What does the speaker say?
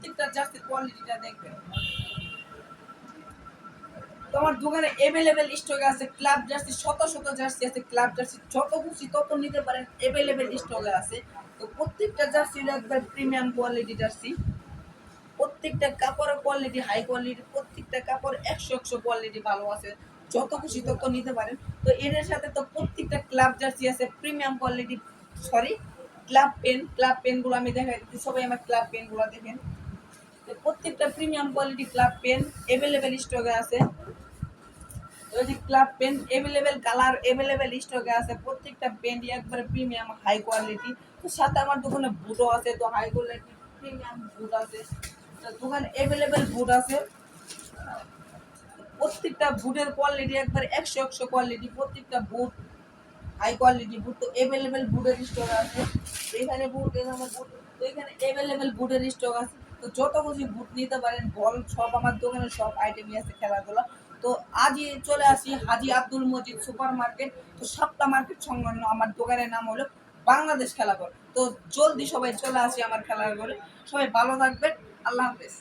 প্রত্যেকটা জার্সির কোয়ালিটিটা দেখবেন। তোমার দোকানে অ্যাভেলেবেল স্টক আছে ক্লাব জার্সি, শত শত জার্সি আছে, ক্লাব জার্সি যত খুশি তত নিতে পারেন, অ্যাভেলেবেল স্টকে আছে। তো প্রত্যেকটা জার্সি একবার প্রিমিয়াম কোয়ালিটি জার্সি, প্রত্যেকটা কাপড়ের কোয়ালিটি হাই কোয়ালিটি, প্রত্যেকটা কাপড় 100 কোয়ালিটি ভালো আছে, যত খুশি তত নিতে পারেন। তো এর সাথে তো প্রত্যেকটা ক্লাব জার্সি আছে প্রিমিয়াম কোয়ালিটি, সরি ক্লাব পেনগুলো আমি দেখাই দিচ্ছি, সবাই আমার ক্লাব পেনগুলো দেখেন। তো প্রত্যেকটা premium quality club pen available স্টকে আছে। ওই যে club pen available colour available স্টকে আছে, প্রত্যেকটা পেনই একবারে প্রিমিয়াম হাই কোয়ালিটি। তো সাথে আমার দোকানে বুটও আছে, তো হাই কোয়ালিটি প্রিমিয়াম বুট আছে, দোকানে অ্যাভেলেবেল বুট আছে। প্রত্যেকটা বুটের কোয়ালিটি একবার 100 কোয়ালিটি, প্রত্যেকটা বুট হাই কোয়ালিটি বুট। তো অ্যাভেলেবেল বুটের স্টক আছে, এখানে বুট, এখানে বুট, তো এখানে অ্যাভেলেবেল বুটের স্টক আছে। তো যত খুশি বুট নিতে পারেন, বল সব আমার দোকানে সব আইটেমই আছে খেলাধুলা। তো আজই চলে আসি হাজি আব্দুল মজিদ সুপার মার্কেট, তো সপ্তাহ মার্কেট সংলগ্ন আমার দোকানের নাম হলো বাংলাদেশ খেলাঘর। তো জলদি সবাই চলে আসি আমার খেলাঘরে, সবাই ভালো থাকবেন, আল্লাহ হাফেজ।